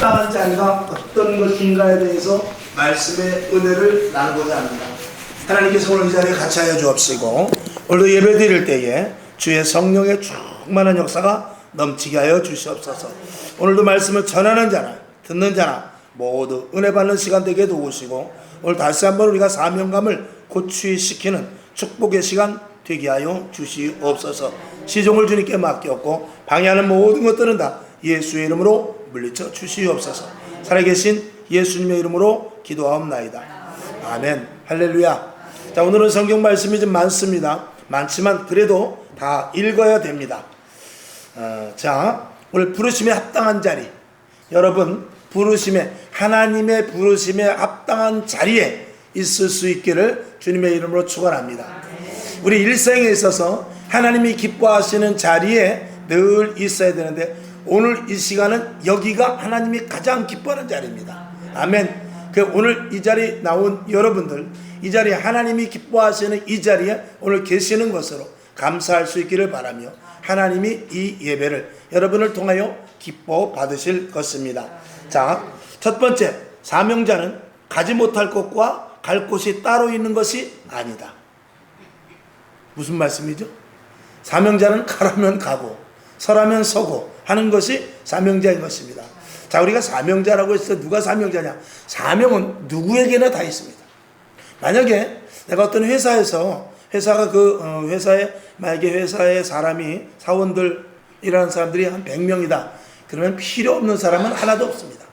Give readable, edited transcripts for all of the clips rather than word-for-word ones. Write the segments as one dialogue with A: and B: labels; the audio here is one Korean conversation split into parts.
A: 합당한 자리가 어떤 것인가에 대해서 말씀의 은혜를 나누고자 합니다. 하나님께서 오늘 이 자리에 같이 하여 주옵시고, 오늘도 예배 드릴 때에 주의 성령의 충만한 역사가 넘치게 하여 주시옵소서. 오늘도 말씀을 전하는 자나 듣는 자나 모두 은혜 받는 시간 되게 도우시고, 오늘 다시 한번 우리가 사명감을 고취시키는 축복의 시간 되게 하여 주시옵소서. 시종을 주님께 맡겼고 방해하는 모든 것들은 다 예수의 이름으로 물리쳐 주시옵소서. 살아계신 예수님의 이름으로 기도하옵나이다. 아멘. 할렐루야. 자, 오늘은 성경 말씀이 좀 많지만 그래도 다 읽어야 됩니다. 자, 오늘 부르심에 합당한 자리, 여러분 하나님의 부르심에 합당한 자리에 있을 수 있기를 주님의 이름으로 축원합니다. 우리 일생에 있어서 하나님이 기뻐하시는 자리에 늘 있어야 되는데, 오늘 이 시간은 여기가 하나님이 가장 기뻐하는 자리입니다. 아멘. 오늘 이 자리에 나온 여러분들, 이 자리에 하나님이 기뻐하시는 이 자리에 오늘 계시는 것으로 감사할 수 있기를 바라며, 하나님이 이 예배를 여러분을 통하여 기뻐 받으실 것입니다. 자, 첫 번째, 사명자는 가지 못할 곳과 갈 곳이 따로 있는 것이 아니다. 무슨 말씀이죠? 사명자는 가라면 가고 서라면 서고 하는 것이 사명자인 것입니다. 자, 우리가 사명자라고 해서 누가 사명자냐? 사명은 누구에게나 다 있습니다. 만약에 내가 어떤 회사가 만약에 회사에 사원들, 일하는 사람들이 한 100명이다. 그러면 필요 없는 사람은 하나도 없습니다.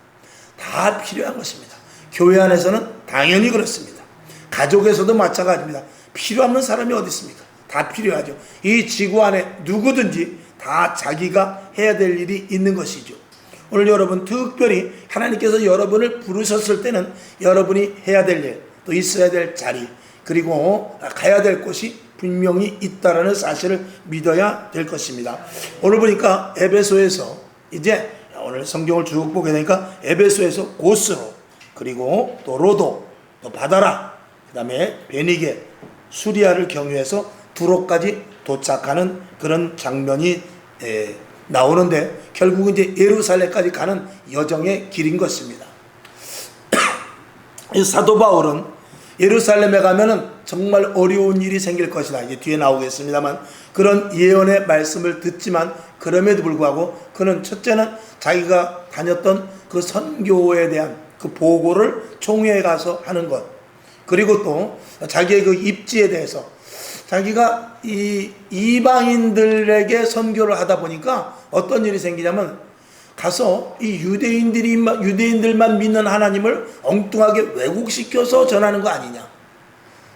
A: 다 필요한 것입니다. 교회 안에서는 당연히 그렇습니다. 가족에서도 마찬가지입니다. 필요 없는 사람이 어디 있습니까? 다 필요하죠. 이 지구 안에 누구든지 다 자기가 해야 될 일이 있는 것이죠. 오늘 여러분 특별히 하나님께서 여러분을 부르셨을 때는 여러분이 해야 될 일, 또 있어야 될 자리, 그리고 가야 될 곳이 분명히 있다라는 사실을 믿어야 될 것입니다. 오늘 보니까 에베소에서, 이제 오늘 성경을 쭉 보게 되니까 에베소에서 고스로, 그리고 또 로도, 또 바다라, 그 다음에 베니게, 수리아를 경유해서 두로까지 도착하는 그런 장면이 나오는데, 결국은 이제 예루살렘까지 가는 여정의 길인 것입니다. 사도 바울은 예루살렘에 가면은 정말 어려운 일이 생길 것이다, 이제 뒤에 나오겠습니다만, 그런 예언의 말씀을 듣지만 그럼에도 불구하고 그는 첫째는 자기가 다녔던 그 선교에 대한 그 보고를 총회에 가서 하는 것, 그리고 또 자기의 그 입지에 대해서, 자기가 이 이방인들에게 선교를 하다 보니까 어떤 일이 생기냐면, 가서 이 유대인들만 믿는 하나님을 엉뚱하게 왜곡시켜서 전하는 거 아니냐.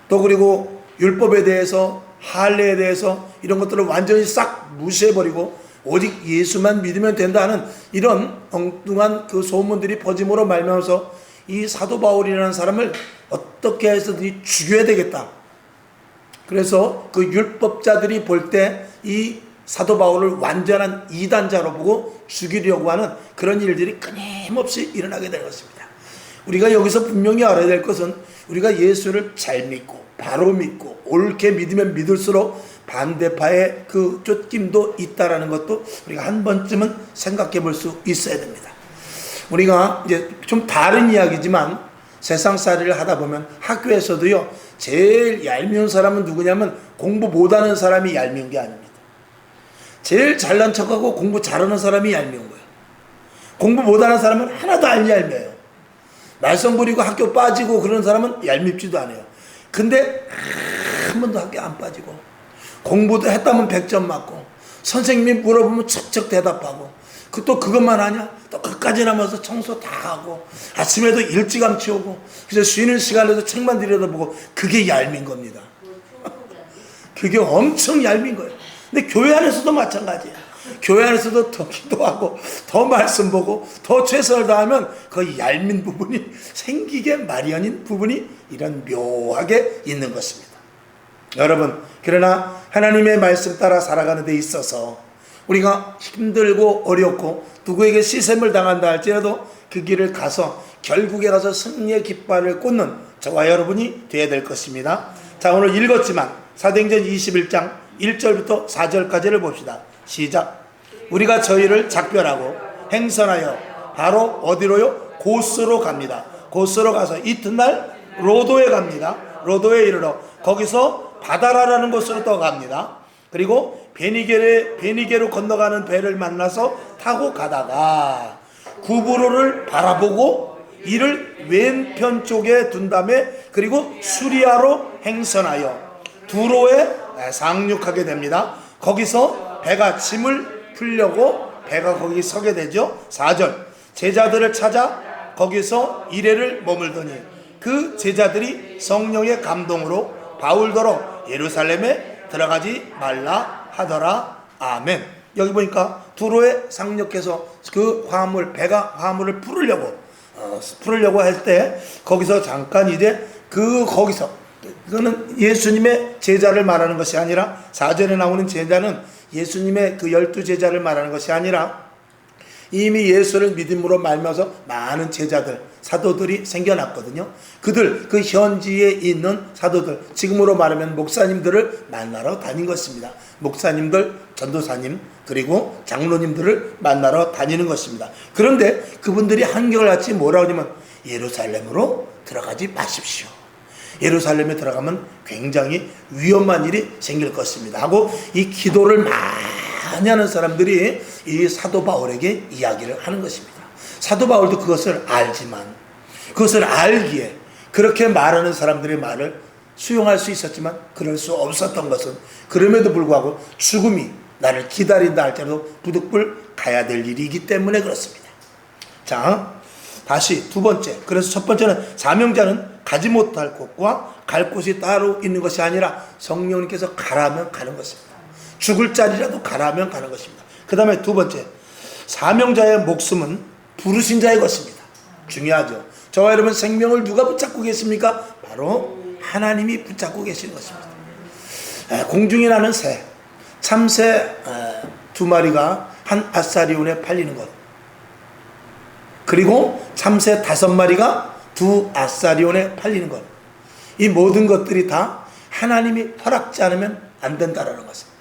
A: 또 그리고 율법에 대해서, 할례에 대해서 이런 것들을 완전히 싹 무시해버리고 오직 예수만 믿으면 된다 하는 이런 엉뚱한 그 소문들이 퍼짐으로 말미암아서 이 사도 바울이라는 사람을 어떻게 해서든지 죽여야 되겠다. 그래서 그 율법자들이 볼 때 이 사도 바울을 완전한 이단자로 보고 죽이려고 하는 그런 일들이 끊임없이 일어나게 될 것입니다. 우리가 여기서 분명히 알아야 될 것은, 우리가 예수를 잘 믿고 바로 믿고 옳게 믿으면 믿을수록 반대파의 그 쫓김도 있다라는 것도 우리가 한 번쯤은 생각해 볼 수 있어야 됩니다. 우리가 이제 좀 다른 이야기지만 세상살이를 하다 보면 학교에서도요, 제일 얄미운 사람은 누구냐면 공부 못하는 사람이 얄미운 게 아닙니다. 제일 잘난 척하고 공부 잘하는 사람이 얄미운 거예요. 공부 못하는 사람은 하나도 안 얄미워요. 말썽 부리고 학교 빠지고 그런 사람은 얄밉지도 않아요. 근데 한 번도 학교 안 빠지고 공부도 했다면 100점 맞고 선생님이 물어보면 척척 대답하고, 또 그것만 하냐? 또 끝까지 남아서 청소 다 하고 아침에도 일찌감치 오고, 그래서 쉬는 시간에도 책만 들여다보고, 그게 얄민 겁니다. 그게 엄청 얄민 거예요. 근데 교회 안에서도 마찬가지야. 교회 안에서도 더 기도하고 더 말씀 보고 더 최선을 다하면 그 얄민 부분이 생기게 마련인 부분이 이런 묘하게 있는 것입니다. 여러분, 그러나 하나님의 말씀 따라 살아가는 데 있어서 우리가 힘들고 어렵고 누구에게 시샘을 당한다 할지라도 그 길을 가서 결국에 가서 승리의 깃발을 꽂는 저와 여러분이 되어야 될 것입니다. 자, 오늘 읽었지만 사도행전 21장 1절부터 4절까지를 봅시다. 시작. 우리가 저희를 작별하고 행선하여 바로 어디로요? 고스로 갑니다. 고스로 가서 이튿날 로도에 갑니다. 로도에 이르러 거기서 바다라라는 곳으로 또 갑니다. 그리고 베니게로 건너가는 배를 만나서 타고 가다가 구브로를 바라보고 이를 왼편 쪽에 둔 다음에 그리고 수리아로 행선하여 두로에 상륙하게 됩니다. 거기서 배가 짐을 풀려고 배가 거기 서게 되죠. 4절 제자들을 찾아 거기서 이레를 머물더니 그 제자들이 성령의 감동으로 바울더러 예루살렘에 들어가지 말라 하더라. 아멘. 여기 보니까 두로에 상륙해서 그 화물 배가 화물을 풀으려고 할 때 거기서 잠깐 이제 거기서 그거는 예수님의 제자를 말하는 것이 아니라 4절에 나오는 제자는 예수님의 그 12제자를 말하는 것이 아니라 이미 예수를 믿음으로 말미암아서 많은 제자들 사도들이 생겨났거든요. 그들 그 현지에 있는 사도들 지금으로 말하면 목사님들을 만나러 다닌 것입니다. 목사님들, 전도사님 그리고 장로님들을 만나러 다니는 것입니다. 그런데 그분들이 한결 같이 뭐라고 하냐면 예루살렘으로 들어가지 마십시오. 예루살렘에 들어가면 굉장히 위험한 일이 생길 것입니다 하고 이 기도를 많이 하는 사람들이 이 사도 바울에게 이야기를 하는 것입니다. 사도 바울도 그것을 알지만 그것을 알기에 그렇게 말하는 사람들의 말을 수용할 수 있었지만 그럴 수 없었던 것은 그럼에도 불구하고 죽음이 나를 기다린다 할지라도 부득불 가야 될 일이기 때문에 그렇습니다. 자, 다시 두 번째. 그래서 첫 번째는 사명자는 가지 못할 곳과 갈 곳이 따로 있는 것이 아니라 성령님께서 가라면 가는 것입니다. 죽을 자리라도 가라면 가는 것입니다. 그 다음에 두 번째, 사명자의 목숨은 부르신 자의 것입니다. 중요하죠. 저와 여러분 생명을 누가 붙잡고 계십니까? 바로 하나님이 붙잡고 계신 것입니다. 공중에 나는 새, 참새 2마리가 한 아사리온에 팔리는 것, 그리고 참새 5마리가 2 아사리온에 팔리는 것, 이 모든 것들이 다 하나님이 허락지 않으면 안 된다라는 것입니다.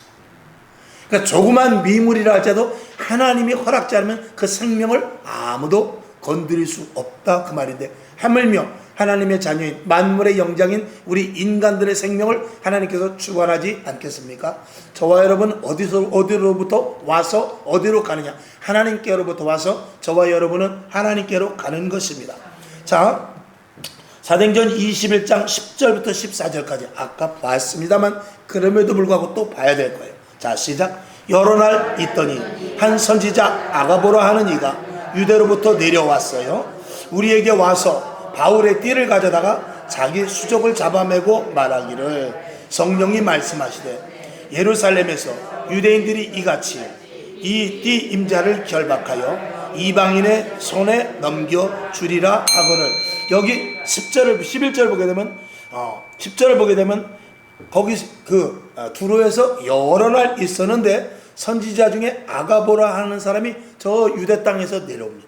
A: 그러니까 조그만 미물이라 할지라도 하나님이 허락지 않으면 그 생명을 아무도 건드릴 수 없다 그 말인데, 하물며 하나님의 자녀인 만물의 영장인 우리 인간들의 생명을 하나님께서 주관하지 않겠습니까? 저와 여러분 어디로부터 와서 어디로 가느냐? 하나님께로부터 와서 저와 여러분은 하나님께로 가는 것입니다. 자, 사도행전 21장 10절부터 14절까지 아까 봤습니다만 그럼에도 불구하고 또 봐야 될 거예요. 자, 시작. 여러 날 있더니 한 선지자 아가보라 하는 이가 유대로부터 내려왔어요. 우리에게 와서 바울의 띠를 가져다가 자기 수족을 잡아매고 말하기를, 성령이 말씀하시되 예루살렘에서 유대인들이 이같이 이 띠 임자를 결박하여 이방인의 손에 넘겨주리라 하거늘. 여기 11절 보게 되면 10절을 보게 되면 거기 두로에서 여러 날 있었는데 선지자 중에 아가보라 하는 사람이 저 유대 땅에서 내려옵니다.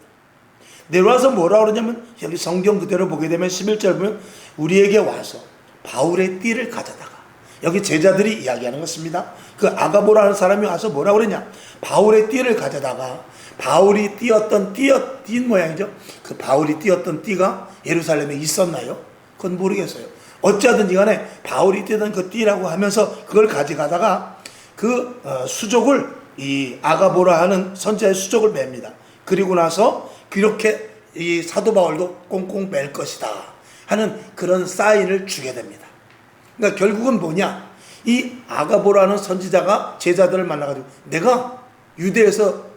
A: 내려와서 뭐라 그러냐면 여기 성경 그대로 보게 되면 11절 보면 우리에게 와서 바울의 띠를 가져다가, 여기 제자들이 이야기하는 것입니다. 그 아가보라 하는 사람이 와서 뭐라 그러냐, 바울의 띠를 가져다가, 바울이 띄었던 띠 모양이죠. 그 바울이 띄었던 띠가 예루살렘에 있었나요? 그건 모르겠어요. 어찌하든지 간에 바울이 띄던 그 띠라고 하면서 그걸 가져가다가 그 수족을, 이 아가보라 하는 선지자의 수족을 맵니다. 그리고 나서 그렇게 이 사도 바울도 꽁꽁 맬 것이다 하는 그런 사인을 주게 됩니다. 그러니까 결국은 뭐냐, 이 아가보라는 선지자가 제자들을 만나가지고 내가 유대에서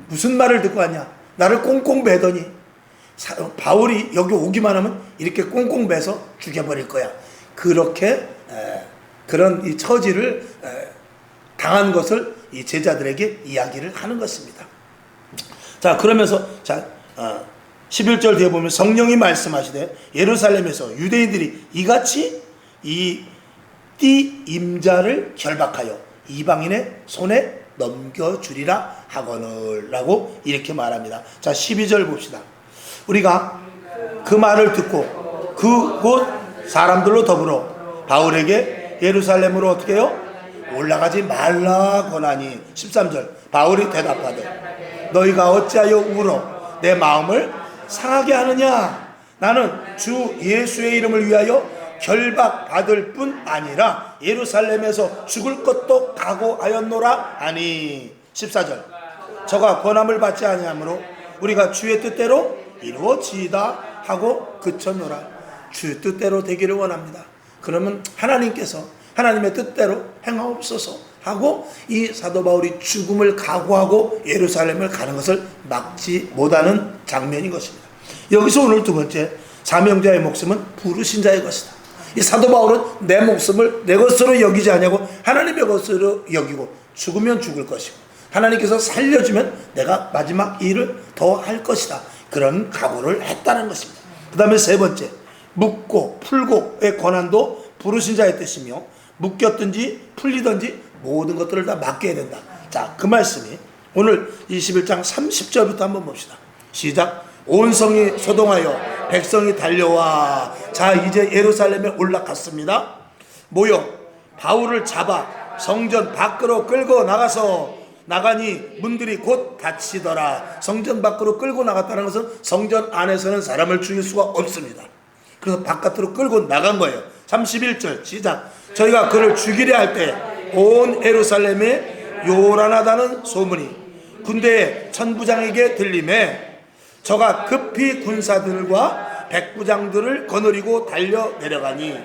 A: 무슨 말을 듣고 왔냐, 나를 꽁꽁 매더니 바울이 여기 오기만 하면 이렇게 꽁꽁 매서 죽여버릴 거야. 그렇게 그런 이 처지를 당한 것을 이 제자들에게 이야기를 하는 것입니다. 자, 그러면서 11절 뒤에 보면 성령이 말씀하시되 예루살렘에서 유대인들이 이같이 이 띠 임자를 결박하여 이방인의 손에 넘겨주리라 하거늘 라고 이렇게 말합니다. 자, 12절 봅시다. 우리가 그 말을 듣고 그곳 사람들로 더불어 바울에게 예루살렘으로 어떻게 해요? 올라가지 말라 권하니. 13절 바울이 대답하되 너희가 어찌하여 울어 내 마음을 상하게 하느냐? 나는 주 예수의 이름을 위하여 결박받을 뿐 아니라 예루살렘에서 죽을 것도 각오하였노라 하니. 14절. 저가 권함을 받지 아니하므로 우리가 주의 뜻대로 이루어지이다 하고 그쳤노라. 주의 뜻대로 되기를 원합니다. 그러면 하나님께서 하나님의 뜻대로 행하옵소서 하고 이 사도 바울이 죽음을 각오하고 예루살렘을 가는 것을 막지 못하는 장면인 것입니다. 여기서 오늘 두 번째, 사명자의 목숨은 부르신 자의 것이다. 이 사도 바울은 내 목숨을 내 것으로 여기지 아니하고 하나님의 것으로 여기고, 죽으면 죽을 것이고 하나님께서 살려주면 내가 마지막 일을 더 할 것이다. 그런 각오를 했다는 것입니다. 그 다음에 세 번째, 묶고 풀고의 권한도 부르신 자의 뜻이며, 묶였든지 풀리든지 모든 것들을 다 맡겨야 된다. 자, 그 말씀이 오늘 21장 30절부터 한번 봅시다. 시작. 온 성이 소동하여 백성이 달려와 자 이제 예루살렘에 올라갔습니다. 모여 바울을 잡아 성전 밖으로 끌고 나가니 문들이 곧 닫히더라. 성전 밖으로 끌고 나갔다는 것은 성전 안에서는 사람을 죽일 수가 없습니다. 그래서 바깥으로 끌고 나간 거예요. 31절 시작. 저희가 그를 죽이려 할 때 온 예루살렘에 요란하다는 소문이 군대의 천부장에게 들림에 저가 급히 군사들과 백부장들을 거느리고 달려 내려가니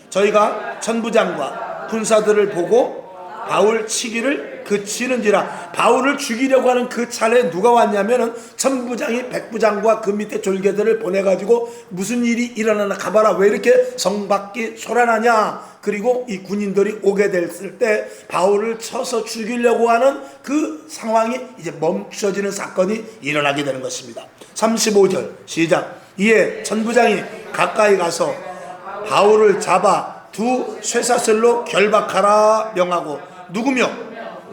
A: 저희가 천부장과 군사들을 보고 바울 치기를 그치는지라. 바울을 죽이려고 하는 그 차례에 누가 왔냐면은 천부장이 백부장과 그 밑에 졸개들을 보내가지고 무슨 일이 일어나나 가봐라, 왜 이렇게 성 밖이 소란하냐. 그리고 이 군인들이 오게 됐을 때 바울을 쳐서 죽이려고 하는 그 상황이 이제 멈춰지는 사건이 일어나게 되는 것입니다. 35절 시작. 이에 천부장이 가까이 가서 바울을 잡아 두 쇠사슬로 결박하라 명하고 누구며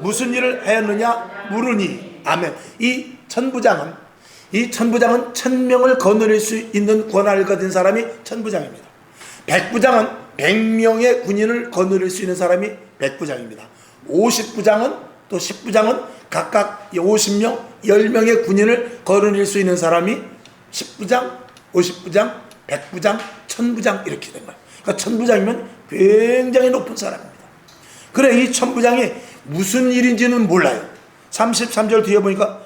A: 무슨 일을 하였느냐 물으니. 아멘. 이 천부장은 1000명을 거느릴 수 있는 권한을 가진 사람이 천부장입니다. 백부장은 100명의 군인을 거느릴 수 있는 사람이 백부장입니다. 50부장은 또 10부장은 각각 50명, 10명의 군인을 거느릴 수 있는 사람이 10부장, 50부장, 100부장, 1000부장 이렇게 된 거예요. 그러니까 천부장이면 굉장히 높은 사람입니다. 그래, 이 천부장이 무슨 일인지는 몰라요. 33절 뒤에 보니까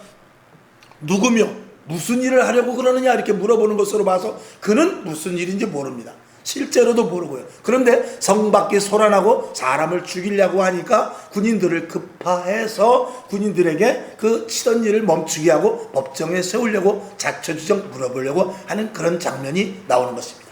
A: 누구며 무슨 일을 하려고 그러느냐 이렇게 물어보는 것으로 봐서 그는 무슨 일인지 모릅니다. 실제로도 모르고요. 그런데 성 밖이 소란하고 사람을 죽이려고 하니까 군인들을 급파해서 군인들에게 그 치던 일을 멈추게 하고 법정에 세우려고 자초지종 물어보려고 하는 그런 장면이 나오는 것입니다.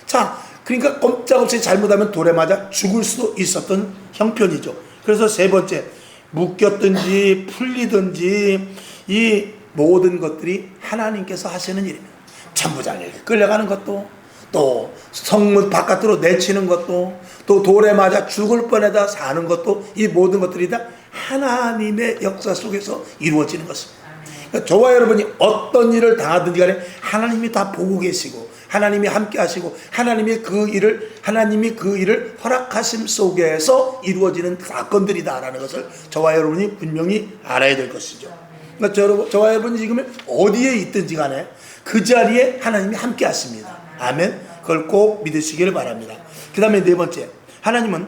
A: 자, 그러니까 꼼짝없이 잘못하면 돌에 맞아 죽을 수도 있었던 형편이죠. 그래서 세 번째, 묶였든지 풀리든지 이 모든 것들이 하나님께서 하시는 일입니다. 천부장에게 끌려가는 것도, 또 성문 바깥으로 내치는 것도, 또 돌에 맞아 죽을 뻔하다 사는 것도, 이 모든 것들이 다 하나님의 역사 속에서 이루어지는 것입니다. 그러니까 저와 여러분이 어떤 일을 당하든지 간에 하나님이 다 보고 계시고 하나님이 함께 하시고 하나님이 그 일을 허락하심 속에서 이루어지는 사건들이다라는 것을 저와 여러분이 분명히 알아야 될 것이죠. 그러니까 저와 여러분이 지금 어디에 있든지 간에 그 자리에 하나님이 함께 하십니다. 아멘. 그걸 꼭 믿으시기를 바랍니다. 그 다음에 네 번째, 하나님은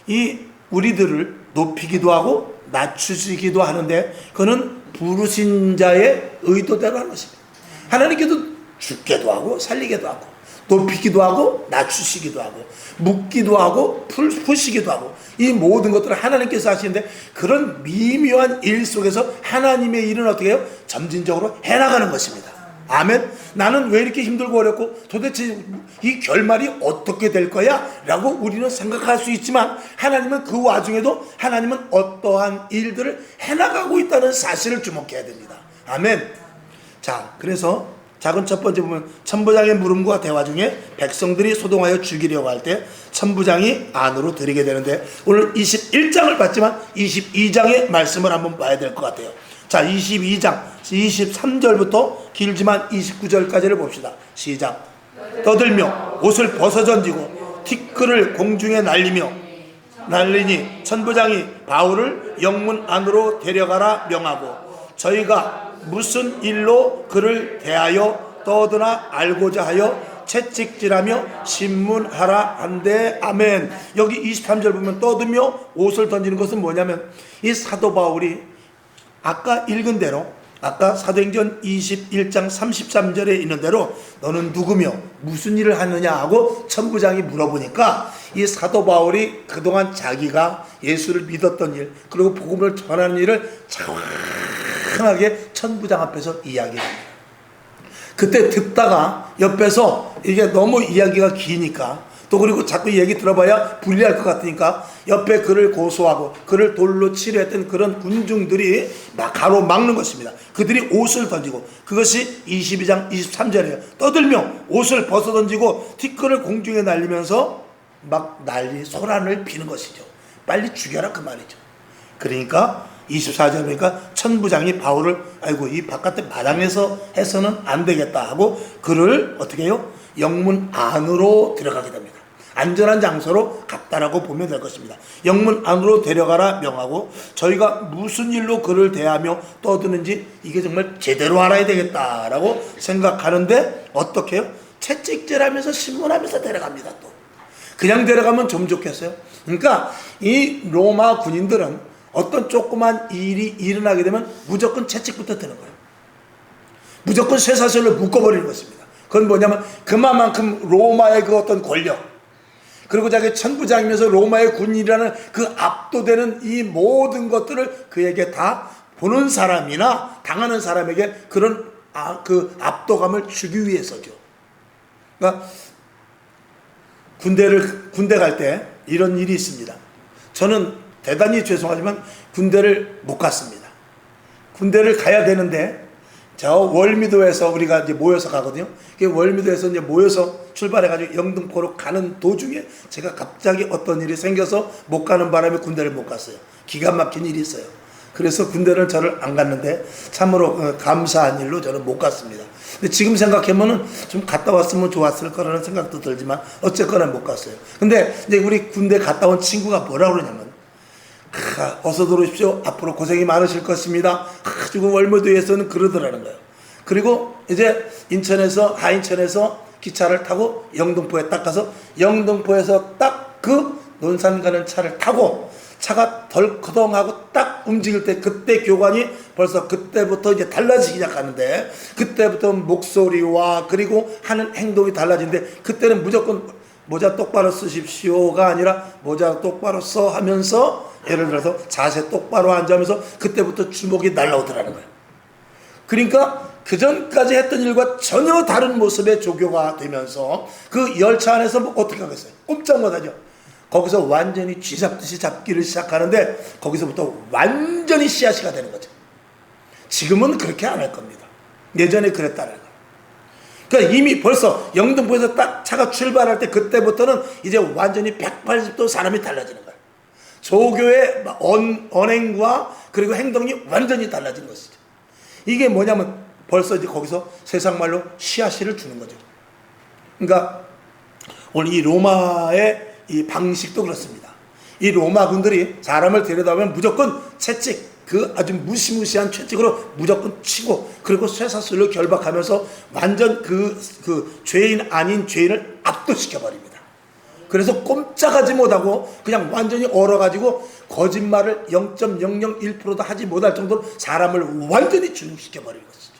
A: 이 우리들을 높이기도 하고 낮추시기도 하는데 그는 부르신 자의 의도대로 하는 것입니다. 하나님께도 죽게도 하고 살리기도 하고 높이기도 하고 낮추시기도 하고 묶기도 하고 푸시기도 하고 이 모든 것들을 하나님께서 하시는데 그런 미묘한 일 속에서 하나님의 일은 어떻게 해요? 점진적으로 해나가는 것입니다. 아멘. 나는 왜 이렇게 힘들고 어렵고 도대체 이 결말이 어떻게 될 거야? 라고 우리는 생각할 수 있지만 하나님은 그 와중에도 하나님은 어떠한 일들을 해나가고 있다는 사실을 주목해야 됩니다. 아멘. 자, 그래서 작은 첫 번째 보면 천부장의 물음과 대화 중에 백성들이 소동하여 죽이려고 할 때 천부장이 안으로 들이게 되는데 오늘 21장을 봤지만 22장의 말씀을 한번 봐야 될 것 같아요. 자, 22장 23절부터 길지만 29절까지를 봅시다. 시작. 떠들며 옷을 벗어 던지고 티끌을 공중에 날리니 천부장이 바울을 영문 안으로 데려가라 명하고 저희가 무슨 일로 그를 대하여 떠드나 알고자 하여 채찍질하며 신문하라 한대. 아멘. 여기 23절 보면 떠들며 옷을 던지는 것은 뭐냐면 이 사도 바울이 아까 읽은 대로, 아까 사도행전 21장 33절에 있는 대로 너는 누구며 무슨 일을 하느냐 하고 천부장이 물어보니까 이 사도 바울이 그동안 자기가 예수를 믿었던 일, 그리고 복음을 전하는 일을 정확하게 천부장 앞에서 이야기합니다. 그때 듣다가 옆에서 이게 너무 이야기가 기니까, 또 그리고 자꾸 얘기 들어봐야 불리할 것 같으니까 옆에 그를 고소하고 그를 돌로 치려했던 그런 군중들이 막 가로막는 것입니다. 그들이 옷을 던지고, 그것이 22장 23절이에요. 떠들며 옷을 벗어 던지고 티끌을 공중에 날리면서 막 난리 소란을 피는 것이죠. 빨리 죽여라 그 말이죠. 그러니까 24절 보니까 천부장이 바울을 아이고 이 바깥에 마당에서 해서는 안 되겠다 하고 그를 어떻게 해요? 영문 안으로 들어가게 됩니다. 안전한 장소로 갔다라고 보면 될 것입니다. 영문 안으로 데려가라 명하고, 저희가 무슨 일로 그를 대하며 떠드는지 이게 정말 제대로 알아야 되겠다라고 생각하는데 어떻게 해요? 채찍질하면서 신문하면서 데려갑니다. 또 그냥 데려가면 좀 좋겠어요. 그러니까 이 로마 군인들은 어떤 조그만 일이 일어나게 되면 무조건 채찍부터 드는 거예요. 무조건 쇠사슬로 묶어버리는 것입니다. 그건 뭐냐면 그만큼 로마의 그 어떤 권력, 그리고 자기 천부장이면서 로마의 군인이라는 그 압도되는 이 모든 것들을 그에게 다 보는 사람이나 당하는 사람에게 그런 그 압도감을 주기 위해서죠. 그러니까 군대 갈 때 이런 일이 있습니다. 저는 대단히 죄송하지만 군대를 못 갔습니다. 군대를 가야 되는데 저 월미도에서 우리가 이제 모여서 가거든요. 월미도에서 이제 모여서 출발해가지고 영등포로 가는 도중에 제가 갑자기 어떤 일이 생겨서 못 가는 바람에 군대를 못 갔어요. 기가 막힌 일이 있어요. 그래서 군대를 저를 안 갔는데 참으로 감사한 일로 저는 못 갔습니다. 근데 지금 생각해보면 좀 갔다 왔으면 좋았을 거라는 생각도 들지만 어쨌거나 못 갔어요. 근데 이제 우리 군대 갔다 온 친구가 뭐라 그러냐면 어서 들어오십시오. 앞으로 고생이 많으실 것입니다. 지금 월미도에서는 그러더라는 거예요. 그리고 이제 하인천에서 기차를 타고 영등포에 딱 가서 영등포에서 딱 그 논산 가는 차를 타고 차가 덜커덩하고 딱 움직일 때 그때 교관이 벌써 그때부터 이제 달라지기 시작하는데, 그때부터 목소리와 그리고 하는 행동이 달라지는데, 그때는 무조건 모자 똑바로 쓰십시오가 아니라 모자 똑바로 써 하면서, 예를 들어서 자세 똑바로 앉으면서 그때부터 주먹이 날라오더라는 거예요. 그러니까 그 전까지 했던 일과 전혀 다른 모습의 조교가 되면서 그 열차 안에서 뭐 어떻게 하겠어요? 꼼짝 못하죠. 거기서 완전히 쥐잡듯이 잡기를 시작하는데 거기서부터 완전히 씨앗이가 되는 거죠. 지금은 그렇게 안 할 겁니다. 예전에 그랬다는 거예요. 그러니까 이미 벌써 영등포에서 딱 차가 출발할 때 그때부터는 이제 완전히 180도 사람이 달라지는 거예요. 조교의 언행과 그리고 행동이 완전히 달라진 것이죠. 이게 뭐냐면 벌써 이제 거기서 세상 말로 씨앗을 주는 거죠. 그러니까 오늘 이 로마의 이 방식도 그렇습니다. 이 로마 군들이 사람을 데려다보면 무조건 채찍, 그 아주 무시무시한 채찍으로 무조건 치고, 그리고 쇠사슬로 결박하면서 완전 그 죄인 아닌 죄인을 압도시켜버립니다. 그래서 꼼짝하지 못하고 그냥 완전히 얼어가지고 거짓말을 0.001%도 하지 못할 정도로 사람을 완전히 주눅시켜버리는 것이죠.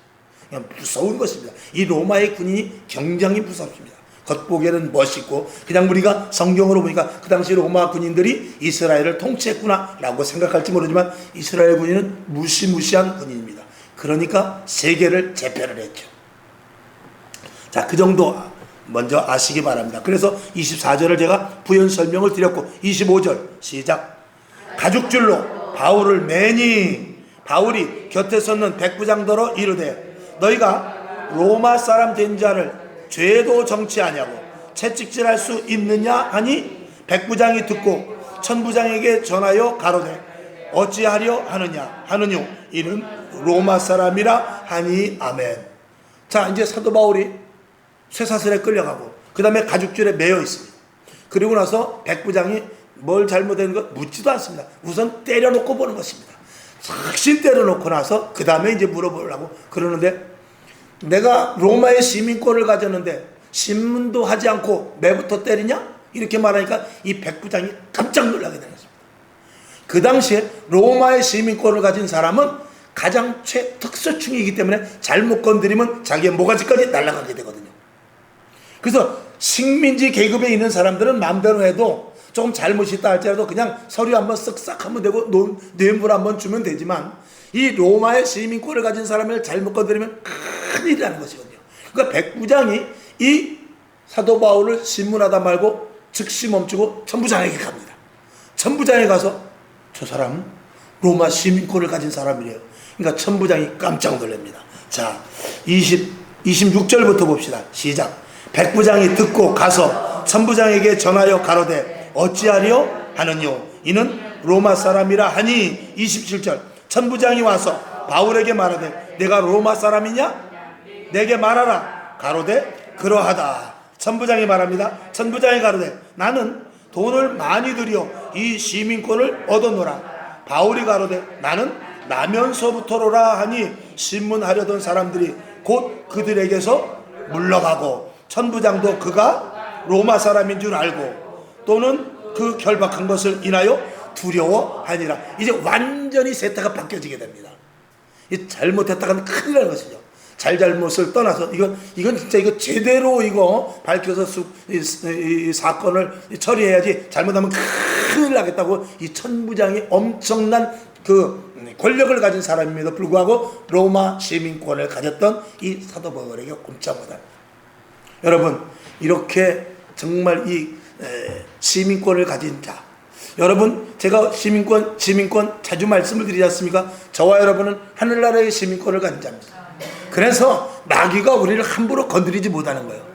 A: 그냥 무서운 것입니다. 이 로마의 군인이 굉장히 무섭습니다. 겉보기에는 멋있고 그냥 우리가 성경으로 보니까 그 당시 로마 군인들이 이스라엘을 통치했구나 라고 생각할지 모르지만 이스라엘 군인은 무시무시한 군인입니다. 그러니까 세계를 제패를 했죠. 자, 그 정도 먼저 아시기 바랍니다. 그래서 24절을 제가 부연 설명을 드렸고 25절 시작. 가죽줄로 바울을 매니 바울이 곁에 섰는 백부장더러 이르되 너희가 로마 사람 된 자를 죄도 정치하냐고 채찍질할 수 있느냐 하니 백부장이 듣고 천부장에게 전하여 가로되 어찌하려 하느뇨 이는 로마 사람이라 하니 아멘. 자, 이제 사도 바울이 쇠사슬에 끌려가고 그 다음에 가죽줄에 매여 있습니다. 그리고 나서 백부장이 뭘 잘못된 것 묻지도 않습니다. 우선 때려놓고 보는 것입니다. 확신 때려놓고 나서 그 다음에 이제 물어보려고 그러는데, 내가 로마의 시민권을 가졌는데 신문도 하지 않고 내부터 때리냐? 이렇게 말하니까 이 백부장이 깜짝 놀라게 되는 것입니다. 그 당시에 로마의 시민권을 가진 사람은 가장 최특수층이기 때문에 잘못 건드리면 자기의 모가지까지 날아가게 되거든요. 그래서 식민지 계급에 있는 사람들은 마음대로 해도 조금 잘못이 있다 할지라도 그냥 서류 한번 쓱싹 하면 되고 뇌물 한번 주면 되지만, 이 로마의 시민권을 가진 사람을 잘못 건드리면 큰일이라는 것이거든요. 그러니까 백부장이 이 사도 바울을 신문하다 말고 즉시 멈추고 천부장에게 갑니다. 천부장에 가서 저 사람 로마 시민권을 가진 사람이래요. 그러니까 천부장이 깜짝 놀랍니다. 자, 26절부터 봅시다. 시작. 백부장이 듣고 가서 천부장에게 전하여 가로되 어찌하리요 하느뇨 이는 로마 사람이라 하니, 27절. 천부장이 와서 바울에게 말하되 내가 로마 사람이냐? 내게 말하라. 가로되 그러하다. 천부장이 말합니다. 천부장이 가로되 나는 돈을 많이 들여 이 시민권을 얻어노라. 바울이 가로되 나는 나면서부터로라 하니, 신문하려던 사람들이 곧 그들에게서 물러가고, 천부장도 그가 로마 사람인 줄 알고 또는 그 결박한 것을 인하여 두려워하니라. 이제 완전히 세태가 바뀌어지게 됩니다. 이 잘못했다가는 큰일 나는 것이죠. 잘못을 떠나서 이건 진짜 이거 제대로 이거 밝혀서 이 사건을 처리해야지, 잘못하면 큰일 나겠다고 이 천부장이 엄청난 그 권력을 가진 사람임에도 불구하고 로마 시민권을 가졌던 이 사도 바울에게 꼼짝 못합니다. 여러분, 이렇게 정말 이 시민권을 가진 자, 여러분, 제가 시민권 자주 말씀을 드리지 않습니까? 저와 여러분은 하늘나라의 시민권을 가진 자입니다. 그래서 마귀가 우리를 함부로 건드리지 못하는 거예요.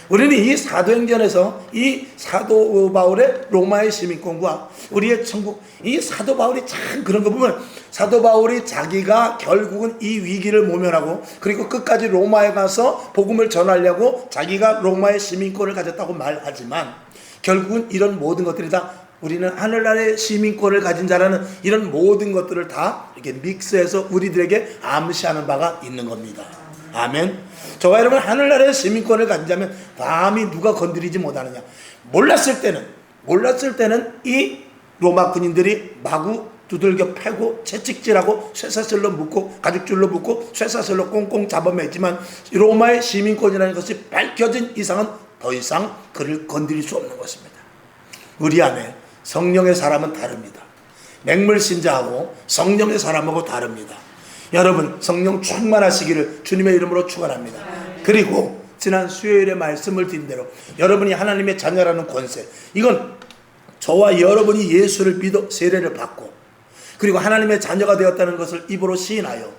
A: 우리는 이 사도행전에서 이 사도 바울의 로마의 시민권과 우리의 천국, 이 사도 바울이 참 그런 거 보면, 사도 바울이 자기가 결국은 이 위기를 모면하고 그리고 끝까지 로마에 가서 복음을 전하려고 자기가 로마의 시민권을 가졌다고 말하지만, 결국은 이런 모든 것들이 다 우리는 하늘나라의 시민권을 가진 자라는 이런 모든 것들을 다 이렇게 믹스해서 우리들에게 암시하는 바가 있는 겁니다. 아멘. 저와 여러분, 하늘나라의 시민권을 가진 자면 감히 누가 건드리지 못하느냐. 몰랐을 때는 이 로마 군인들이 마구 두들겨 패고 채찍질하고 쇠사슬로 묶고 가죽줄로 묶고 쇠사슬로 꽁꽁 잡아매지만, 로마의 시민권이라는 것이 밝혀진 이상은 더 이상 그를 건드릴 수 없는 것입니다. 우리 안에 성령의 사람은 다릅니다. 맹물신자하고 성령의 사람하고 다릅니다. 여러분, 성령 충만하시기를 주님의 이름으로 축원합니다. 그리고 지난 수요일에 말씀을 드린 대로 여러분이 하나님의 자녀라는 권세, 이건 저와 여러분이 예수를 믿어 세례를 받고 그리고 하나님의 자녀가 되었다는 것을 입으로 시인하여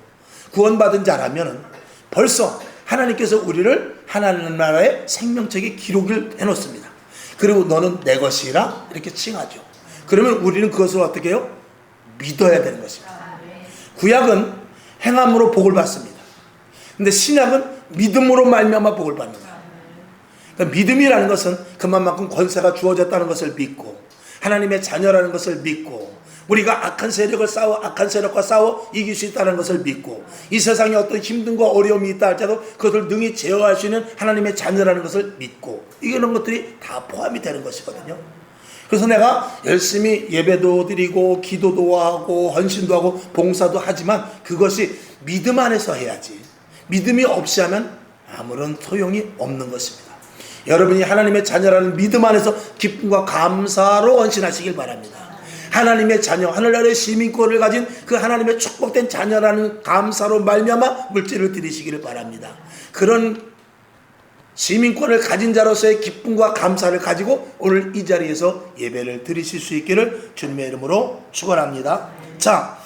A: 구원받은 자라면 벌써 하나님께서 우리를 하나님 나라의 생명책에 기록을 해놓습니다. 그리고 너는 내 것이라 이렇게 칭하죠. 그러면 우리는 그것을 어떻게 해요? 믿어야 되는 것입니다. 구약은 행함으로 복을 받습니다. 근데 신약은 믿음으로 말미암아 복을 받는 거예요. 그러니까 믿음이라는 것은 그만큼 권세가 주어졌다는 것을 믿고, 하나님의 자녀라는 것을 믿고, 우리가 악한 세력과 싸워 이길 수 있다는 것을 믿고, 이 세상에 어떤 힘든과 어려움이 있다 할지라도 그것을 능히 제어할 수 있는 하나님의 자녀라는 것을 믿고, 이런 것들이 다 포함이 되는 것이거든요. 그래서 내가 열심히 예배도 드리고 기도도 하고 헌신도 하고 봉사도 하지만 그것이 믿음 안에서 해야지, 믿음이 없이 하면 아무런 소용이 없는 것입니다. 여러분이 하나님의 자녀라는 믿음 안에서 기쁨과 감사로 헌신하시길 바랍니다. 하나님의 자녀, 하늘나라의 시민권을 가진 그 하나님의 축복된 자녀라는 감사로 말미암아 물질을 드리시기를 바랍니다. 그런 시민권을 가진 자로서의 기쁨과 감사를 가지고 오늘 이 자리에서 예배를 드리실 수 있기를 주님의 이름으로 축원합니다. 자,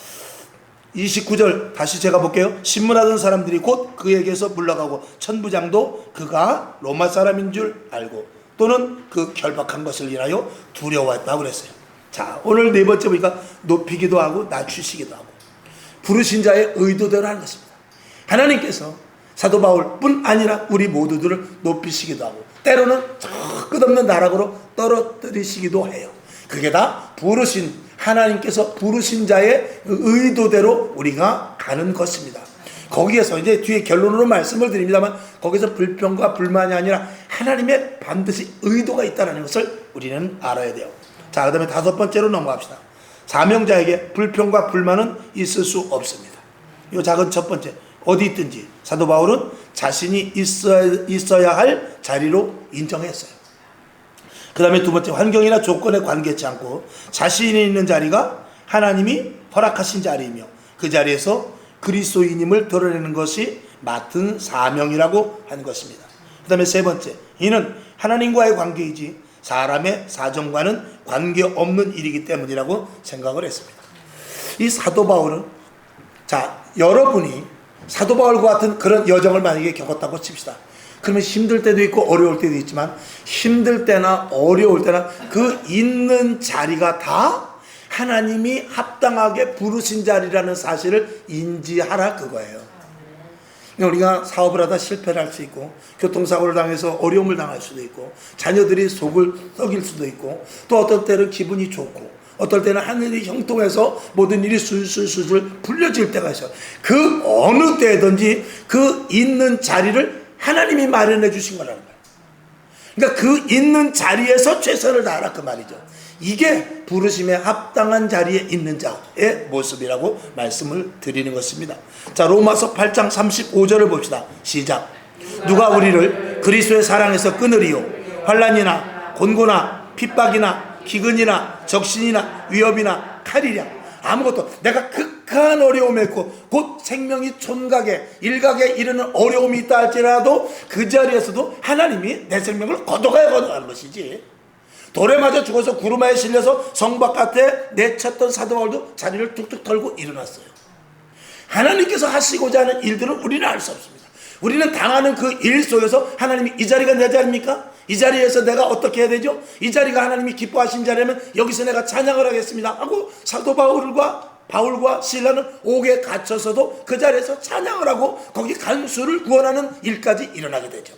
A: 29절 다시 제가 볼게요. 신문하던 사람들이 곧 그에게서 물러가고 천부장도 그가 로마 사람인 줄 알고 또는 그 결박한 것을 인하여 두려워했다고 그랬어요. 자, 오늘 네 번째 보니까 높이기도 하고 낮추시기도 하고 부르신 자의 의도대로 하는 것입니다. 하나님께서 사도 바울뿐 아니라 우리 모두들을 높이시기도 하고 때로는 저 끝없는 나락으로 떨어뜨리시기도 해요. 그게 다 부르신 하나님께서 부르신 자의 의도대로 우리가 가는 것입니다. 거기에서 이제 뒤에 결론으로 말씀을 드립니다만, 거기서 불평과 불만이 아니라 하나님의 반드시 의도가 있다는 것을 우리는 알아야 돼요. 자, 그 다음에 다섯 번째로 넘어갑시다. 사명자에게 불평과 불만은 있을 수 없습니다. 이 작은 첫 번째, 어디 있든지 사도 바울은 자신이 있어야 할 자리로 인정했어요. 그 다음에 두 번째, 환경이나 조건에 관계치 않고 자신이 있는 자리가 하나님이 허락하신 자리이며 그 자리에서 그리스도인임을 드러내는 것이 맡은 사명이라고 하는 것입니다. 그 다음에 세 번째, 이는 하나님과의 관계이지 사람의 사정과는 관계없는 일이기 때문이라고 생각을 했습니다. 이 사도 바울은, 자, 여러분이 사도 바울과 같은 그런 여정을 만약에 겪었다고 칩시다. 그러면 힘들 때도 있고 어려울 때도 있지만, 힘들 때나 어려울 때나 그 있는 자리가 다 하나님이 합당하게 부르신 자리라는 사실을 인지하라, 그거예요. 우리가 사업을 하다 실패를 할 수 있고, 교통사고를 당해서 어려움을 당할 수도 있고, 자녀들이 속을 썩일 수도 있고, 또 어떤 때는 기분이 좋고, 어떨 때는 하늘이 형통해서 모든 일이 술술술술 풀려질 때가 있어요. 그 어느 때든지 그 있는 자리를 하나님이 마련해 주신 거라는 거예요. 그러니까 그 있는 자리에서 최선을 다하라, 그 말이죠. 이게 부르심에 합당한 자리에 있는 자의 모습이라고 말씀을 드리는 것입니다. 자, 로마서 8장 35절을 봅시다. 시작. 누가 우리를 그리스도의 사랑에서 끊으리요? 환난이나 곤고나 핍박이나 기근이나 적신이나 위협이나 칼이랴. 아무것도. 내가 극한 어려움에 있고 곧 생명이 촌각에 일각에 이르는 어려움이 있다 할지라도 그 자리에서도 하나님이 내 생명을 거둬가는 것이지. 돌에 맞아 죽어서 구루마에 실려서 성 바깥에 내쳤던 사도 바울도 자리를 툭툭 털고 일어났어요. 하나님께서 하시고자 하는 일들은 우리는 알 수 없습니다. 우리는 당하는 그 일 속에서 하나님이 이 자리가 내 자리입니까? 이 자리에서 내가 어떻게 해야 되죠? 이 자리가 하나님이 기뻐하신 자리라면 여기서 내가 찬양을 하겠습니다 하고 사도 바울과 실라는 옥에 갇혀서도 그 자리에서 찬양을 하고 거기 간수를 구원하는 일까지 일어나게 되죠.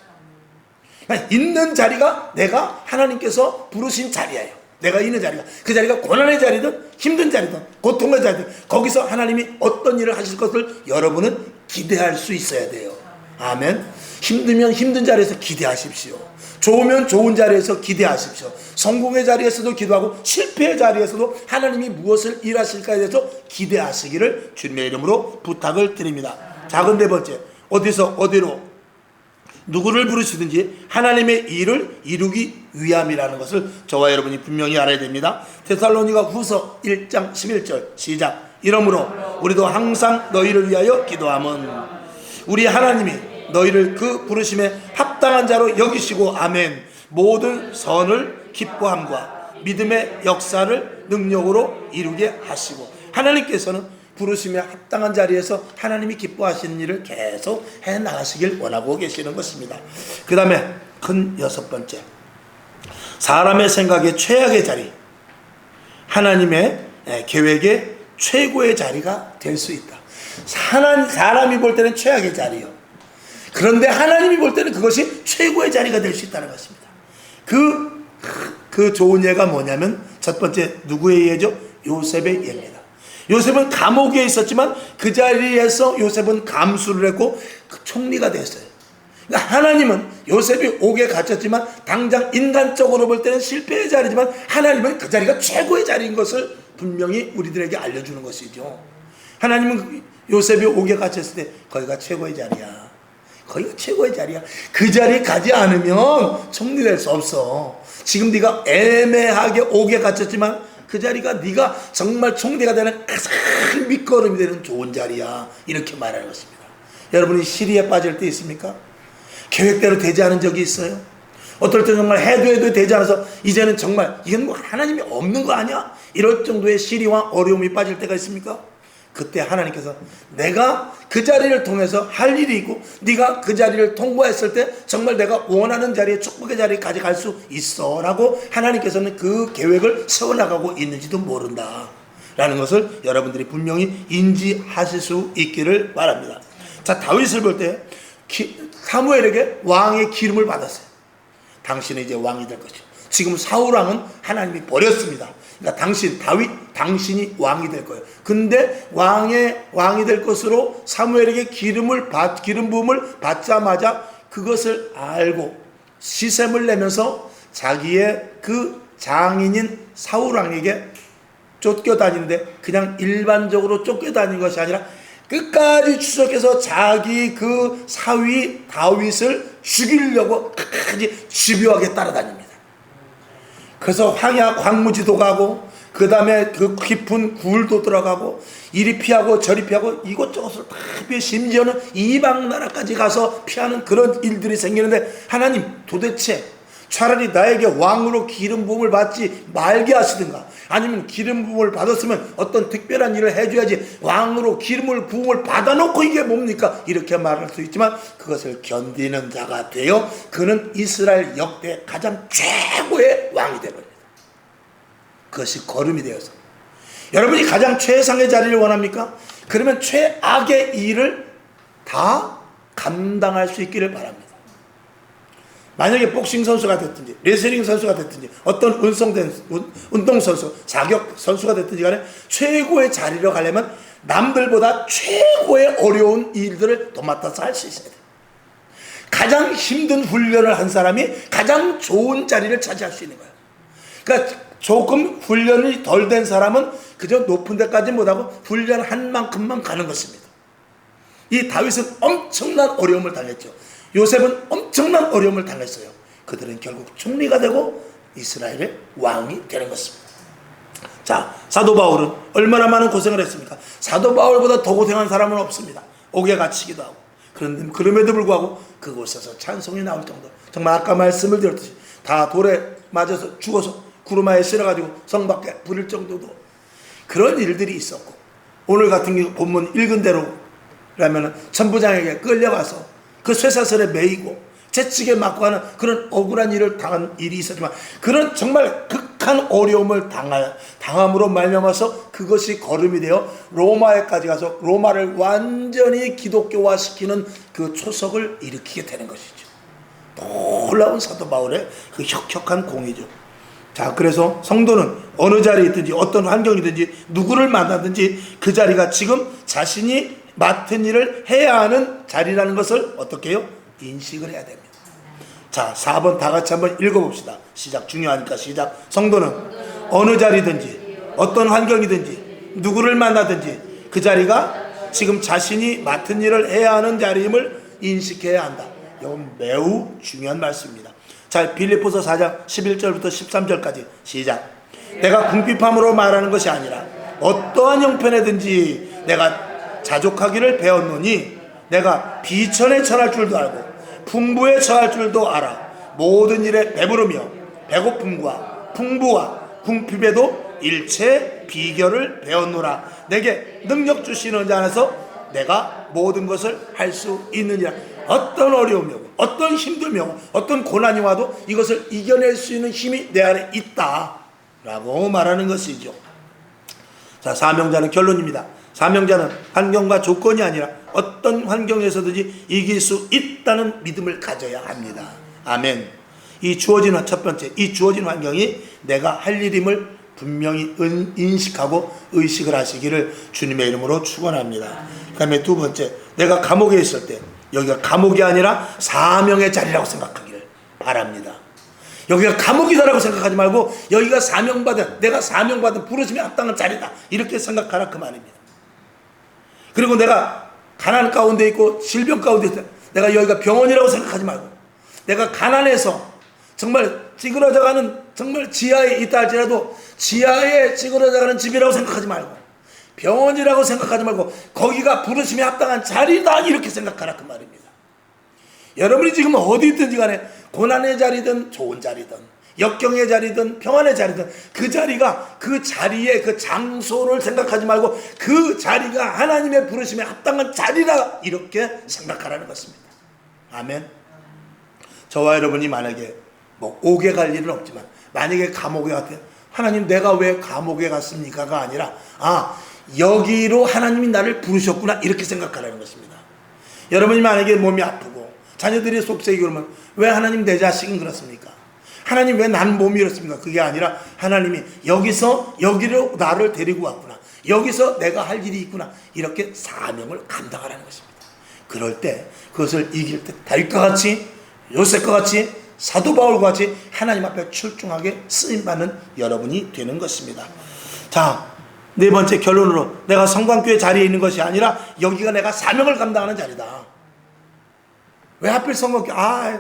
A: 있는 자리가 내가 하나님께서 부르신 자리예요. 내가 있는 자리가, 그 자리가 고난의 자리든 힘든 자리든 고통의 자리든 거기서 하나님이 어떤 일을 하실 것을 여러분은 기대할 수 있어야 돼요. 아멘. 힘들면 힘든 자리에서 기대하십시오. 좋으면 좋은 자리에서 기대하십시오. 성공의 자리에서도 기도하고 실패의 자리에서도 하나님이 무엇을 일하실까에 대해서 기대하시기를 주님의 이름으로 부탁을 드립니다. 작은 네 번째, 어디로 누구를 부르시든지 하나님의 일을 이루기 위함이라는 것을 저와 여러분이 분명히 알아야 됩니다. 데살로니가 후서 1장 11절 시작. 이러므로 우리도 항상 너희를 위하여 기도함은 우리 하나님이 너희를 그 부르심에 합당한 자로 여기시고 아멘. 모든 선을 기뻐함과 믿음의 역사를 능력으로 이루게 하시고, 하나님께서는 부르심에 합당한 자리에서 하나님이 기뻐하시는 일을 계속 해나가시길 원하고 계시는 것입니다. 그 다음에 큰 여섯 번째, 사람의 생각의 최악의 자리, 하나님의 계획의 최고의 자리가 될 수 있다. 사람이 볼 때는 최악의 자리요. 그런데 하나님이 볼 때는 그것이 최고의 자리가 될 수 있다는 것입니다. 그 좋은 예가 뭐냐면, 첫 번째 누구의 예죠? 요셉의 예입니다. 요셉은 감옥에 있었지만 그 자리에서 요셉은 감수를 했고 총리가 됐어요. 그러니까 하나님은 요셉이 옥에 갇혔지만 당장 인간적으로 볼 때는 실패의 자리지만 하나님은 그 자리가 최고의 자리인 것을 분명히 우리들에게 알려주는 것이죠. 하나님은 요셉이 옥에 갇혔을 때 거기가 최고의 자리야. 거기가 최고의 자리야. 그 자리에 가지 않으면 총리 될 수 없어. 지금 네가 애매하게 옥에 갇혔지만 그 자리가 네가 정말 총리가 되는 가장 밑거름이 되는 좋은 자리야. 이렇게 말하는 것입니다. 여러분이 시리에 빠질 때 있습니까? 계획대로 되지 않은 적이 있어요? 어떨 때 정말 해도 되지 않아서 이제는 정말 이건 뭐 하나님이 없는 거 아니야? 이럴 정도의 시리와 어려움이 빠질 때가 있습니까? 그때 하나님께서 내가 그 자리를 통해서 할 일이 있고 네가 그 자리를 통과했을 때 정말 내가 원하는 자리에 축복의 자리까지 갈 수 있어 라고 하나님께서는 그 계획을 세워나가고 있는지도 모른다 라는 것을 여러분들이 분명히 인지하실 수 있기를 바랍니다. 자, 다윗을 볼 때 사무엘에게 왕의 기름을 받았어요. 당신은 이제 왕이 될 것이요. 지금 사울왕은 하나님이 버렸습니다. 그러니까 다윗 당신이 왕이 될 거예요. 근데 왕이 될 것으로 사무엘에게 기름 부음을 받자마자 그것을 알고 시샘을 내면서 자기의 그 장인인 사울 왕에게 쫓겨다니는데, 그냥 일반적으로 쫓겨다니는 것이 아니라 끝까지 추적해서 자기 그 사위 다윗을 죽이려고 끝까지 집요하게 따라다닙니다. 그래서 황야 광무지도 가고, 그 다음에 그 깊은 굴도 들어가고, 이리 피하고 저리 피하고 이것저것을 다 피해, 심지어는 이방 나라까지 가서 피하는 그런 일들이 생기는데, 하나님 도대체 차라리 나에게 왕으로 기름 부음을 받지 말게 하시든가, 아니면 기름 부음을 받았으면 어떤 특별한 일을 해줘야지 왕으로 기름을 부음을 받아놓고 이게 뭡니까? 이렇게 말할 수 있지만, 그것을 견디는 자가 되어 그는 이스라엘 역대 가장 최고의 왕이 되어버립니다. 그것이 거름이 되어서, 여러분이 가장 최상의 자리를 원합니까? 그러면 최악의 일을 다 감당할 수 있기를 바랍니다. 만약에 복싱 선수가 됐든지 레슬링 선수가 됐든지 어떤 운동선수, 자격 선수가 됐든지 간에 최고의 자리로 가려면 남들보다 최고의 어려운 일들을 도맡아서 할 수 있어야 돼요. 가장 힘든 훈련을 한 사람이 가장 좋은 자리를 차지할 수 있는 거예요. 그러니까 조금 훈련이 덜 된 사람은 그저 높은 데까지 못하고 훈련한 만큼만 가는 것입니다. 이 다윗은 엄청난 어려움을 당했죠. 요셉은 엄청난 어려움을 당했어요. 그들은 결국 총리가 되고 이스라엘의 왕이 되는 것입니다. 자, 사도 바울은 얼마나 많은 고생을 했습니까? 사도 바울보다 더 고생한 사람은 없습니다. 옥에 갇히기도 하고, 그럼에도 불구하고 그곳에서 찬송이 나올 정도, 정말 아까 말씀을 드렸듯이 다 돌에 맞아서 죽어서 구루마에 실어가지고 성 밖에 부릴 정도도 그런 일들이 있었고, 오늘 같은 본문 읽은 대로라면 천부장에게 끌려가서 그 쇠사슬에 매이고 채찍에 맞고 하는 그런 억울한 일을 당한 일이 있었지만, 그런 정말 극한 어려움을 당함으로 말미암아서 그것이 거름이 되어 로마에까지 가서 로마를 완전히 기독교화시키는 그 초석을 일으키게 되는 것이죠. 놀라운 사도 바울의 그 혁혁한 공이죠. 자, 그래서 성도는 어느 자리에 있든지 어떤 환경이든지 누구를 만나든지 그 자리가 지금 자신이 맡은 일을 해야 하는 자리라는 것을 어떻게 해요? 인식을 해야 됩니다. 자, 4번 다 같이 한번 읽어봅시다. 시작, 중요하니까 시작. 성도는 어느 자리든지 어떤 환경이든지 누구를 만나든지 그 자리가 지금 자신이 맡은 일을 해야 하는 자리임을 인식해야 한다. 이건 매우 중요한 말씀입니다. 자, 빌립보서 4장 11절부터 13절까지 시작. 내가 궁핍함으로 말하는 것이 아니라 어떠한 형편에든지 내가 자족하기를 배웠노니, 내가 비천에 처할 줄도 알고 풍부에 처할 줄도 알아. 모든 일에 배부르며 배고픔과 풍부와 궁핍에도 일체 비결을 배웠노라. 내게 능력 주시는 자 안에서 내가 모든 것을 할 수 있느니라. 어떤 어려움이 오고 어떤 힘듦이 오고 어떤 고난이 와도 이것을 이겨낼 수 있는 힘이 내 안에 있다 라고 말하는 것이죠. 자, 사명자는 결론입니다. 사명자는 환경과 조건이 아니라 어떤 환경에서든지 이길 수 있다는 믿음을 가져야 합니다. 아멘. 이 주어진 첫 번째, 이 주어진 환경이 내가 할 일임을 분명히 인식하고 의식을 하시기를 주님의 이름으로 축원합니다. 그 다음에 두 번째, 내가 감옥에 있을 때 여기가 감옥이 아니라 사명의 자리라고 생각하기를 바랍니다. 여기가 감옥이다라고 생각하지 말고 여기가 내가 사명받은 부르심에 합당한 자리다 이렇게 생각하라 그 말입니다. 그리고 내가 가난 가운데 있고 질병 가운데 있다, 내가 여기가 병원이라고 생각하지 말고, 내가 가난해서 정말 찌그러져가는 정말 지하에 있다 할지라도 지하에 찌그러져가는 집이라고 생각하지 말고, 병원이라고 생각하지 말고 거기가 부르심에 합당한 자리다 이렇게 생각하라 그 말입니다. 여러분이 지금 어디 있든지 간에 고난의 자리든 좋은 자리든 역경의 자리든 평안의 자리든 그 자리가 그 자리의 그 장소를 생각하지 말고 그 자리가 하나님의 부르심에 합당한 자리라 이렇게 생각하라는 것입니다. 아멘. 저와 여러분이 만약에 옥에 갈 일은 없지만 만약에 감옥에 갔대요. 하나님 내가 왜 감옥에 갔습니까가 아니라 여기로 하나님이 나를 부르셨구나 이렇게 생각하라는 것입니다. 여러분이 만약에 몸이 아프고 자녀들이 속썩이 그러면 왜 하나님 내 자식은 그렇습니까? 하나님 왜 나는 몸이 이렇습니까? 그게 아니라 하나님이 여기서 여기로 나를 데리고 왔구나, 여기서 내가 할 일이 있구나, 이렇게 사명을 감당하라는 것입니다. 그럴 때 그것을 이길 때 다윗과 같이, 요셉과 같이, 사도 바울과 같이 하나님 앞에 출중하게 쓰임받는 여러분이 되는 것입니다. 자, 네 번째 결론으로, 내가 성광교회 자리에 있는 것이 아니라 여기가 내가 사명을 감당하는 자리다. 왜 하필 성광교회,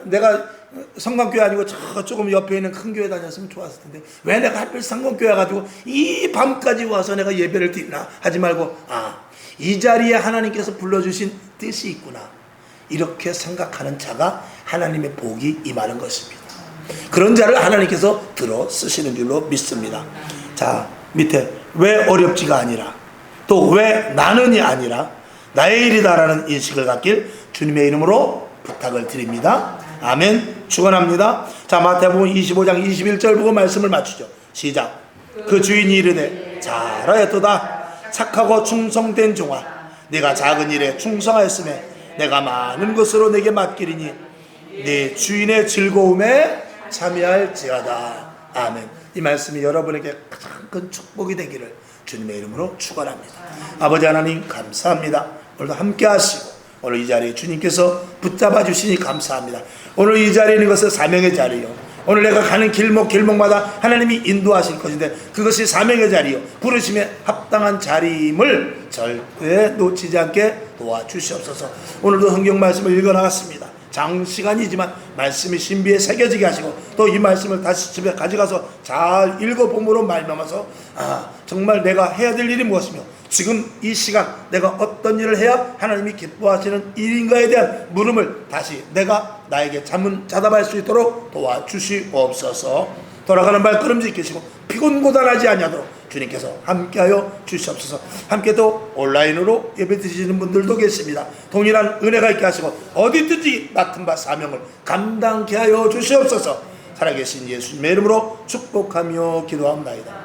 A: 내가 성광교회 아니고 저 조금 옆에 있는 큰 교회 다녔으면 좋았을 텐데 왜 내가 하필 성광교회 가지고 이 밤까지 와서 내가 예배를 드리나 하지 말고, 이 자리에 하나님께서 불러주신 뜻이 있구나, 이렇게 생각하는 자가 하나님의 복이 임하는 것입니다. 그런 자를 하나님께서 들어 쓰시는 줄로 믿습니다. 자, 밑에 왜 어렵지가 아니라, 또 왜 나는이 아니라 나의 일이다라는 인식을 갖길 주님의 이름으로 부탁을 드립니다. 아멘. 축원합니다. 자, 마태복음 25장 21절 보고 말씀을 맞추죠. 시작. 그 주인이 이르되 잘하였도다 착하고 충성된 종아, 네가 작은 일에 충성하였으며 내가 많은 것으로 내게 맡기리니 네 주인의 즐거움에 참여할지어다. 아멘. 이 말씀이 여러분에게 가장 큰 축복이 되기를 주님의 이름으로 축원합니다. 아버지 하나님 감사합니다. 오늘도 함께 하시고 오늘 이 자리에 주님께서 붙잡아 주시니 감사합니다. 오늘 이 자리에 있는 것은 사명의 자리요, 오늘 내가 가는 길목마다 하나님이 인도하실 것인데 그것이 사명의 자리요, 부르심에 합당한 자리임을 절대 놓치지 않게 도와주시옵소서. 오늘도 성경 말씀을 읽어나갔습니다. 장시간이지만 말씀이 신비에 새겨지게 하시고 또 이 말씀을 다시 집에 가져가서 잘 읽어봄으로 말미암아서 정말 내가 해야 될 일이 무엇이며 지금 이 시간 내가 어떤 일을 해야 하나님이 기뻐하시는 일인가에 대한 물음을 다시 내가 나에게 자답할 수 있도록 도와주시옵소서. 돌아가는 발걸음 지키시고 피곤고단하지 아니하도록 주님께서 함께하여 주시옵소서. 함께 또 온라인으로 예배 드리시는 분들도 계십니다. 동일한 은혜가 있게 하시고 어디든지 맡은 바 사명을 감당케 하여 주시옵소서. 살아계신 예수님의 이름으로 축복하며 기도합나이다.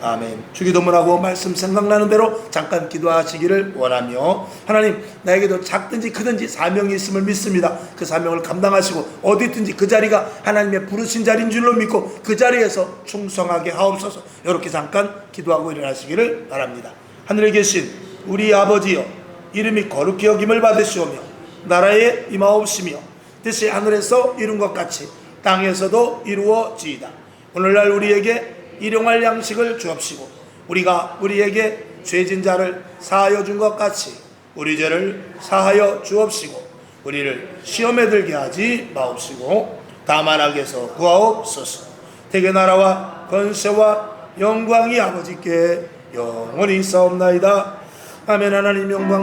A: 아멘. 주기도문하고 말씀 생각나는 대로 잠깐 기도하시기를 원하며, 하나님 나에게도 작든지 크든지 사명이 있음을 믿습니다. 그 사명을 감당하시고 어디든지 그 자리가 하나님의 부르신 자리인 줄로 믿고 그 자리에서 충성하게 하옵소서. 이렇게 잠깐 기도하고 일어나시기를 바랍니다. 하늘에 계신 우리 아버지여, 이름이 거룩히 여김을 받으시오며 나라에 임하옵시며 뜻이 하늘에서 이룬 것 같이 땅에서도 이루어지이다. 오늘날 우리에게 일용할 양식을 주옵시고 우리가 우리에게 죄진 자를 사하여 준 것 같이 우리 죄를 사하여 주옵시고 우리를 시험에 들게 하지 마옵시고 다만 악에서 구하옵소서. 대개 나라와 권세와 영광이 아버지께 영원히 있사옵나이다. 아멘. 하나님 영광